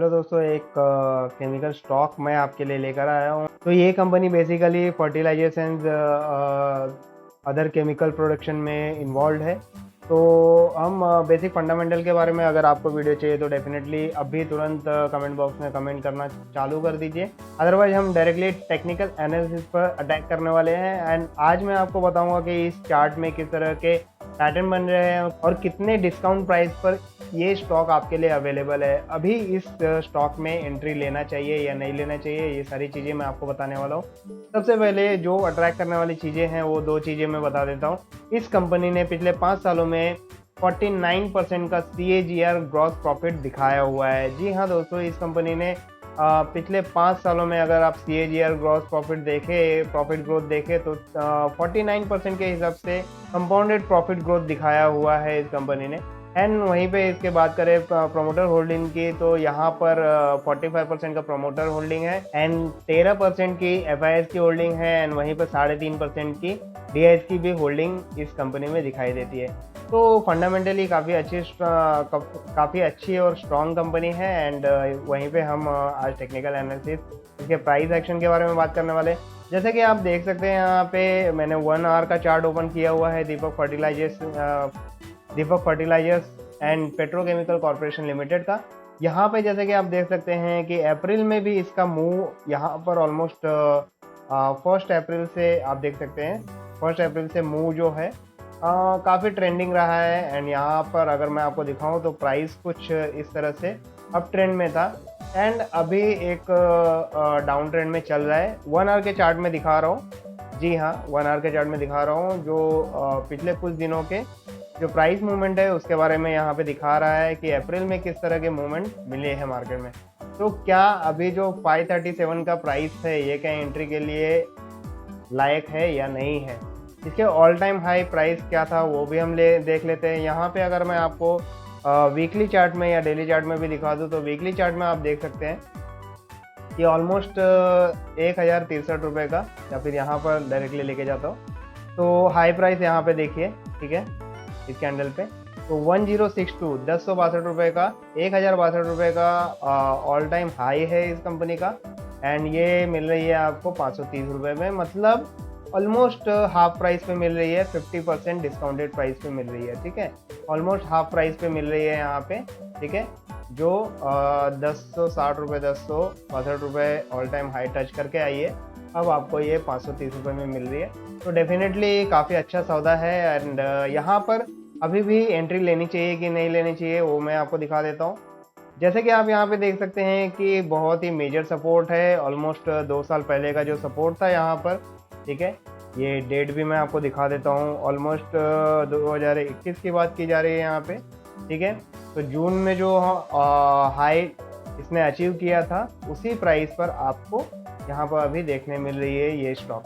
Hello दोस्तों, एक chemical stock मैं आपके लिए लेकर आया हूँ। तो ये company basically fertilization other chemical production में इन्वॉल्व है। तो हम बेसिक फंडामेंटल के बारे में अगर आपको वीडियो चाहिए तो डेफिनेटली अभी तुरंत कमेंट बॉक्स में कमेंट करना चालू कर दीजिए। अदरवाइज हम डायरेक्टली टेक्निकल एनालिसिस पर अटैक करने वाले हैं। एंड आज मैं आपको बताऊंगा कि इस चार्ट में किस तरह के पैटर्न बन रहे हैं और कितने डिस्काउंट प्राइस पर ये स्टॉक आपके लिए अवेलेबल है। अभी इस स्टॉक में एंट्री लेना चाहिए या नहीं लेना चाहिए, ये सारी चीज़ें मैं आपको बताने वाला हूँ। सबसे पहले जो अट्रैक्ट करने वाली चीज़ें हैं वो दो चीज़ें मैं बता देता हूँ। इस कंपनी ने पिछले 5 सालों में 49% का CAGR ग्रॉस प्रॉफिट दिखाया हुआ है। जी हाँ दोस्तों, इस कंपनी ने पिछले 5 सालों में अगर आप CAGR ग्रॉस प्रॉफिट देखें, प्रॉफिट ग्रोथ देखें तो 49% के हिसाब से कंपाउंडेड प्रॉफिट ग्रोथ दिखाया हुआ है इस कंपनी ने। एंड वहीं पे इसके बात करें प्रोमोटर होल्डिंग की, तो यहाँ पर 45% का प्रोमोटर होल्डिंग है एंड 13% की FIS की होल्डिंग है एंड वहीं पर 3.5% की DIS की भी होल्डिंग इस कंपनी में दिखाई देती है। तो फंडामेंटली काफ़ी अच्छी और स्ट्रॉन्ग कंपनी है। एंड वहीं पे हम आज टेक्निकल एनालिसिस इसके प्राइस एक्शन के बारे में बात करने वाले। जैसे कि आप देख सकते हैं, यहाँ पे मैंने 1 आवर का चार्ट ओपन किया हुआ है Deepak fertilisers and petrochemical corporation limited का। यहाँ पे जैसे कि आप देख सकते हैं कि अप्रैल में भी इसका मूव यहाँ पर ऑलमोस्ट 1 अप्रैल से आप देख सकते हैं 1 अप्रैल से मूव जो है काफ़ी ट्रेंडिंग रहा है। एंड यहाँ पर अगर मैं आपको दिखाऊं तो प्राइस कुछ इस तरह से अप ट्रेंड में था एंड अभी एक डाउन ट्रेंड में चल रहा है। 1 आवर के चार्ट में दिखा रहा हूँ। जी हाँ, 1 आवर के चार्ट में दिखा रहा हूँ जो पिछले कुछ दिनों के जो प्राइस मूवमेंट है उसके बारे में यहाँ पे दिखा रहा है कि अप्रैल में किस तरह के मूवमेंट मिले हैं मार्केट में। तो क्या अभी जो 537 का प्राइस है ये क्या एंट्री के लिए लायक है या नहीं है, इसके ऑल टाइम हाई प्राइस क्या था वो भी हम देख लेते हैं। यहाँ पे अगर मैं आपको वीकली चार्ट में या डेली चार्ट में भी दिखा दूँ तो वीकली चार्ट में आप देख सकते हैं कि ऑलमोस्ट 1063 रुपये का, या फिर यहाँ पर डायरेक्टली लेके जाता हूँ तो हाई प्राइस यहाँ पे देखिए, ठीक है, इस कैंडल पे तो 1062 1062 रुपये का 1062 रुपये का ऑल टाइम हाई है इस कंपनी का। एंड ये मिल रही है आपको 530 रुपये में, मतलब ऑलमोस्ट हाफ प्राइस पे मिल रही है, 50% डिस्काउंटेड प्राइस पे मिल रही है। ठीक है, ऑलमोस्ट हाफ प्राइस पे मिल रही है यहाँ पे। ठीक है, जो 1060 रुपये 1062 रुपये ऑल टाइम हाई टच करके आई है, अब आपको ये 530 रुपये में मिल रही है। तो डेफिनेटली काफ़ी अच्छा सौदा है। एंड यहाँ पर अभी भी एंट्री लेनी चाहिए कि नहीं लेनी चाहिए वो मैं आपको दिखा देता हूँ। जैसे कि आप यहाँ पे देख सकते हैं कि बहुत ही मेजर सपोर्ट है, ऑलमोस्ट 2 साल पहले का जो सपोर्ट था यहाँ पर। ठीक है, ये डेट भी मैं आपको दिखा देता हूँ, ऑलमोस्ट 2021 की बात की जा रही है यहाँ पे। ठीक है, तो जून में जो हाई इसने अचीव किया था उसी प्राइस पर आपको यहाँ पर अभी देखने मिल रही है ये स्टॉक।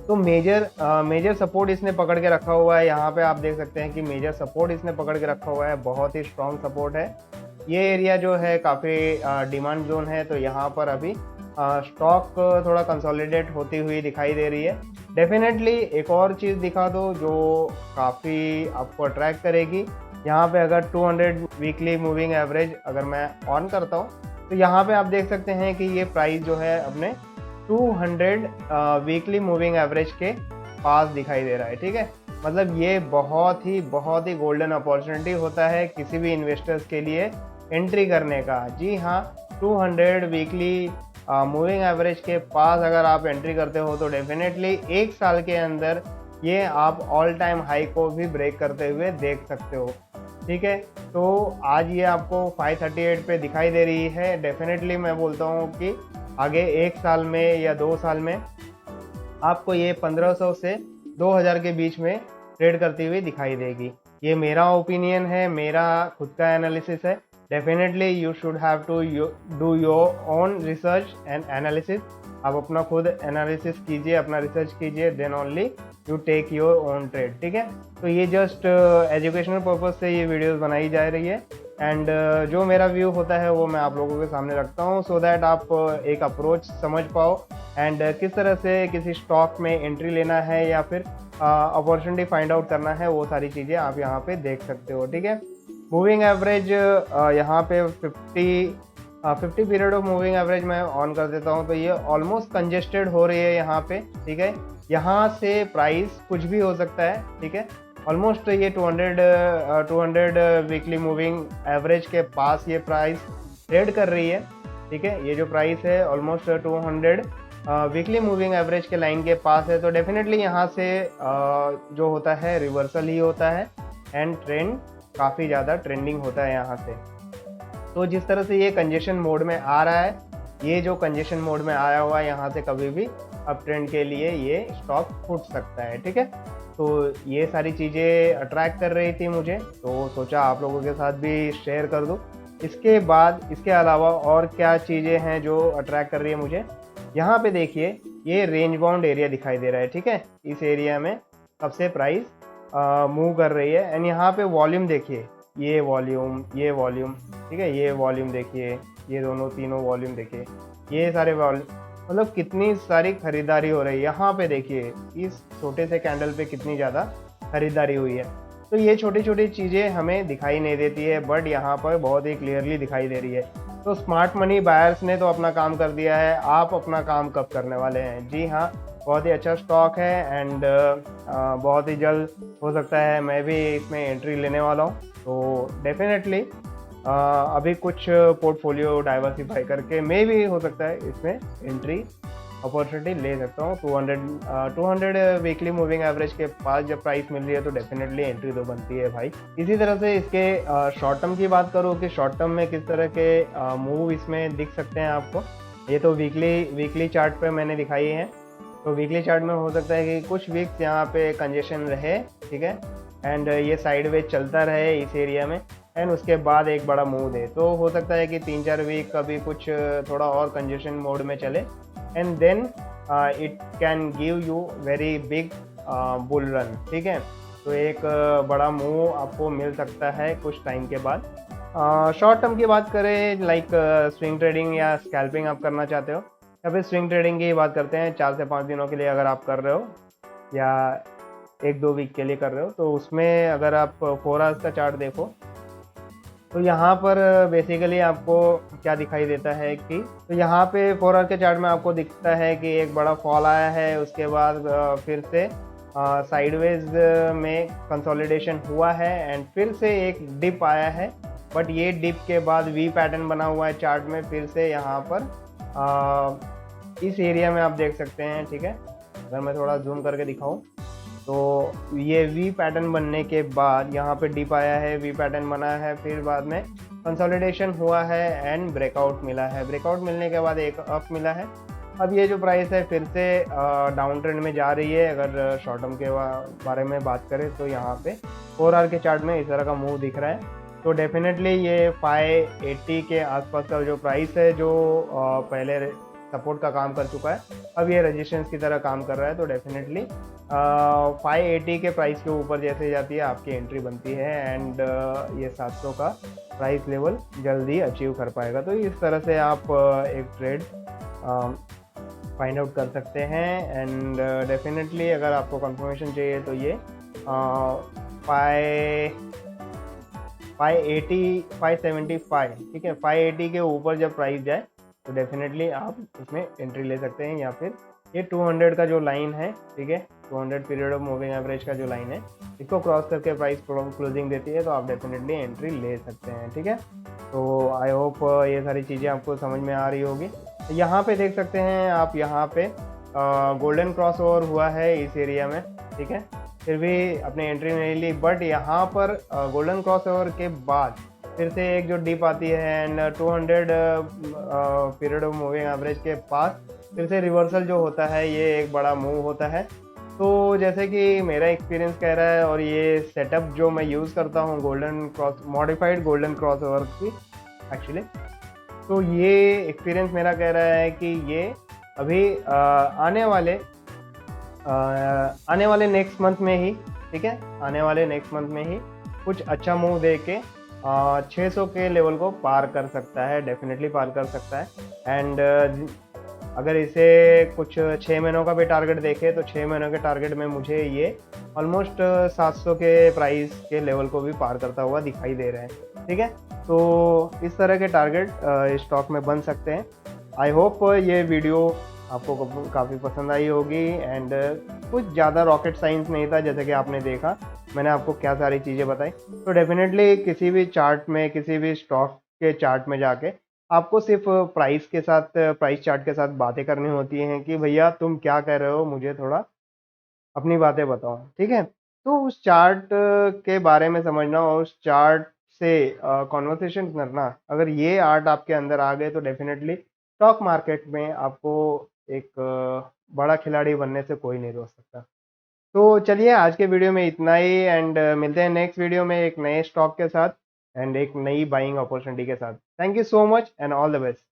तो मेजर सपोर्ट इसने पकड़ के रखा हुआ है। यहाँ पे आप देख सकते हैं कि मेजर सपोर्ट इसने पकड़ के रखा हुआ है, बहुत ही स्ट्रॉन्ग सपोर्ट है। ये एरिया जो है काफ़ी डिमांड जोन है, तो यहाँ पर अभी स्टॉक थोड़ा कंसोलिडेट होती हुई दिखाई दे रही है। डेफिनेटली एक और चीज़ दिखा दो जो काफ़ी आपको अट्रैक्ट करेगी। यहाँ पे अगर 200 वीकली मूविंग एवरेज अगर मैं ऑन करता हूँ तो यहाँ पे आप देख सकते हैं कि ये प्राइस जो है अपने 200 वीकली मूविंग एवरेज के पास दिखाई दे रहा है। ठीक है, मतलब ये बहुत ही गोल्डन अपॉर्चुनिटी होता है किसी भी इन्वेस्टर्स के लिए एंट्री करने का। जी हाँ, 200 वीकली मूविंग एवरेज के पास अगर आप एंट्री करते हो तो डेफिनेटली 1 साल के अंदर ये आप ऑल टाइम हाई को भी ब्रेक करते हुए देख सकते हो। ठीक है, तो आज ये आपको 538 पे दिखाई दे रही है। डेफिनेटली मैं बोलता हूँ कि आगे 1 साल में या 2 साल में आपको ये 1500 से 2000 के बीच में ट्रेड करती हुई दिखाई देगी। ये मेरा ओपिनियन है, मेरा खुद का एनालिसिस है। Definitely you should have to do your own research and analysis. आप अपना खुद एनालिसिस कीजिए, अपना रिसर्च कीजिए, then only you take your own trade. ठीक है, तो ये जस्ट एजुकेशनल पर्पज से ये वीडियोस बनाई जा रही है। एंड जो मेरा व्यू होता है वो मैं आप लोगों के सामने रखता हूँ, सो दैट आप एक अप्रोच समझ पाओ एंड किस तरह से किसी स्टॉक में एंट्री लेना है या फिर अपॉर्चुनिटी फाइंड आउट करना है, वो सारी चीज़ें आप यहाँ पे देख सकते हो। ठीक है, मूविंग एवरेज यहाँ पे 50 पीरियड ऑफ मूविंग एवरेज मैं ऑन कर देता हूँ, तो ये ऑलमोस्ट कंजेस्टेड हो रही है यहाँ पे, ठीक है। यहाँ से प्राइस कुछ भी हो सकता है, ठीक है। ऑलमोस्ट ये 200 वीकली मूविंग एवरेज के पास ये प्राइस ट्रेड कर रही है, ठीक है। ये जो प्राइस है ऑलमोस्ट 200 वीकली मूविंग एवरेज के लाइन के पास है, तो डेफिनेटली यहाँ से जो होता है रिवर्सल ही होता है एंड ट्रेंड काफ़ी ज़्यादा ट्रेंडिंग होता है यहाँ से। तो जिस तरह से ये कंजेशन मोड में आ रहा है, ये जो कंजेशन मोड में आया हुआ है, यहाँ से कभी भी अप ट्रेंड के लिए ये स्टॉक फूट सकता है, ठीक है। तो ये सारी चीज़ें अट्रैक्ट कर रही थी मुझे, तो सोचा आप लोगों के साथ भी शेयर कर दूँ। इसके बाद इसके अलावा और क्या चीज़ें हैं जो अट्रैक्ट कर रही है मुझे, यहाँ पे देखिए ये रेंज बाउंड एरिया दिखाई दे रहा है, ठीक है। इस एरिया में सबसे प्राइस मूव कर रही है एंड यहाँ पे वॉल्यूम देखिए, ये वॉल्यूम, ठीक है, ये वॉल्यूम देखिए, ये दोनों तीनों वॉल्यूम देखिए, ये सारे वॉल्यूम, मतलब कितनी सारी खरीदारी हो रही है। यहाँ पे देखिए इस छोटे से कैंडल पे कितनी ज़्यादा खरीदारी हुई है। तो ये छोटी छोटी चीज़ें हमें दिखाई नहीं देती है, बट यहाँ पर बहुत ही क्लियरली दिखाई दे रही है। तो स्मार्ट मनी बायर्स ने तो अपना काम कर दिया है, आप अपना काम कब करने वाले हैं? जी हाँ, बहुत ही अच्छा स्टॉक है एंड बहुत ही जल्द हो सकता है मैं भी इसमें एंट्री लेने वाला हूँ। तो डेफिनेटली अभी कुछ पोर्टफोलियो डाइवर्सिफाई करके मैं भी हो सकता है इसमें एंट्री अपॉर्चुनिटी ले सकता हूँ। 200 वीकली मूविंग एवरेज के पास जब प्राइस मिल रही है तो डेफिनेटली एंट्री तो बनती है भाई। इसी तरह से इसके शॉर्ट टर्म की बात करूँ कि शॉर्ट टर्म में किस तरह के मूव इसमें दिख सकते हैं आपको, ये तो वीकली चार्ट पे मैंने दिखाई है। तो वीकली चार्ट में हो सकता है कि कुछ वीक्स यहाँ पे कंजेशन रहे, ठीक है, एंड ये साइडवेज चलता रहे इस एरिया में एंड उसके बाद एक बड़ा मूव दे। तो हो सकता है कि 3-4 वीक कभी कुछ थोड़ा और कंजेशन मोड में चले and then it can give you very big bull run, ठीक है। तो एक बड़ा मूव आपको मिल सकता है कुछ टाइम के बाद। शॉर्ट टर्म की बात करें, लाइक स्विंग ट्रेडिंग या स्कैल्पिंग आप करना चाहते हो, या फिर स्विंग ट्रेडिंग की बात करते हैं, 4 से 5 दिनों के लिए अगर आप कर रहे हो या 1-2 वीक के लिए कर रहे हो, तो उसमें अगर आप 4 आवर्स का चार्ट देखो तो यहाँ पर बेसिकली आपको क्या दिखाई देता है कि, तो यहाँ पे 4 आवर के चार्ट में आपको दिखता है कि एक बड़ा फॉल आया है, उसके बाद फिर से साइडवेज में कंसोलिडेशन हुआ है एंड फिर से एक डिप आया है, बट ये डिप के बाद वी पैटर्न बना हुआ है चार्ट में फिर से यहाँ पर इस एरिया में आप देख सकते हैं, ठीक है। अगर मैं थोड़ा जूम करके दिखाऊं तो ये वी पैटर्न बनने के बाद यहाँ पे डिप आया है, वी पैटर्न बना है, फिर बाद में कंसोलिडेशन हुआ है एंड ब्रेकआउट मिला है, ब्रेकआउट मिलने के बाद एक अप मिला है। अब ये जो प्राइस है फिर से डाउन ट्रेंड में जा रही है। अगर शॉर्ट टर्म के बारे में बात करें तो यहाँ पे 4 आवर के चार्ट में इस तरह का मूव दिख रहा है। तो डेफिनेटली ये 580 के आसपास का जो प्राइस है, जो पहले सपोर्ट का काम कर चुका है, अब ये रेजिस्टेंस की तरह काम कर रहा है। तो डेफिनेटली 580 के प्राइस के ऊपर जैसे जाती है आपकी एंट्री बनती है एंड ये 700 का प्राइस लेवल जल्दी अचीव कर पाएगा। तो इस तरह से आप एक ट्रेड फाइंड आउट कर सकते हैं एंड डेफिनेटली अगर आपको कंफर्मेशन चाहिए तो ये 575, ठीक है, 580 के ऊपर जब प्राइस जाए तो डेफिनेटली आप इसमें एंट्री ले सकते हैं, या फिर ये 200 का जो लाइन है, ठीक है, 200 पीरियड ऑफ मूविंग एवरेज का जो लाइन है, इसको क्रॉस करके प्राइस क्लोजिंग देती है तो आप डेफिनेटली एंट्री ले सकते हैं, ठीक है। तो आई होप ये सारी चीज़ें आपको समझ में आ रही होगी। यहाँ पे देख सकते हैं आप, यहाँ पे गोल्डन क्रॉस ओवर हुआ है इस एरिया में, ठीक है, फिर भी अपनी एंट्री नहीं ली, बट यहाँ पर गोल्डन क्रॉस ओवर के बाद फिर से एक जो डिप आती है and 200 period of moving average के पास फिर से रिवर्सल जो होता है, ये एक बड़ा मूव होता है। तो जैसे कि मेरा एक्सपीरियंस कह रहा है और ये सेटअप जो मैं यूज़ करता हूँ golden cross, modified golden cross over की एक्चुअली, तो ये एक्सपीरियंस मेरा कह रहा है कि ये अभी आने वाले नेक्स्ट मंथ में ही, ठीक है, आने वाले नेक्स्ट मंथ में ही कुछ अच्छा मूव दे के 600 के लेवल को पार कर सकता है, डेफिनेटली पार कर सकता है। एंड अगर इसे कुछ 6 महीनों का भी टारगेट देखे तो 6 महीनों के टारगेट में मुझे ये ऑलमोस्ट 700 के प्राइस के लेवल को भी पार करता हुआ दिखाई दे रहे हैं। ठीक है, तो इस तरह के टारगेट स्टॉक में बन सकते हैं। आई होप ये वीडियो आपको काफ़ी पसंद आई होगी एंड कुछ ज़्यादा रॉकेट साइंस नहीं था, जैसे कि आपने देखा मैंने आपको क्या सारी चीज़ें बताई। तो डेफिनेटली किसी भी चार्ट में, किसी भी स्टॉक के चार्ट में जाके आपको सिर्फ प्राइस के साथ, प्राइस चार्ट के साथ बातें करनी होती हैं कि भैया तुम क्या कह रहे हो, मुझे थोड़ा अपनी बातें बताओ। ठीक है, तो उस चार्ट के बारे में समझना और उस चार्ट से कॉन्वर्सेशन करना, अगर ये आर्ट आपके अंदर आ गए तो डेफिनेटली स्टॉक मार्केट में आपको एक बड़ा खिलाड़ी बनने से कोई नहीं रोक सकता। तो चलिए आज के वीडियो में इतना ही एंड मिलते हैं नेक्स्ट वीडियो में एक नए स्टॉक के साथ एंड एक नई बाइंग अपॉर्चुनिटी के साथ। Thank you so much and all the best.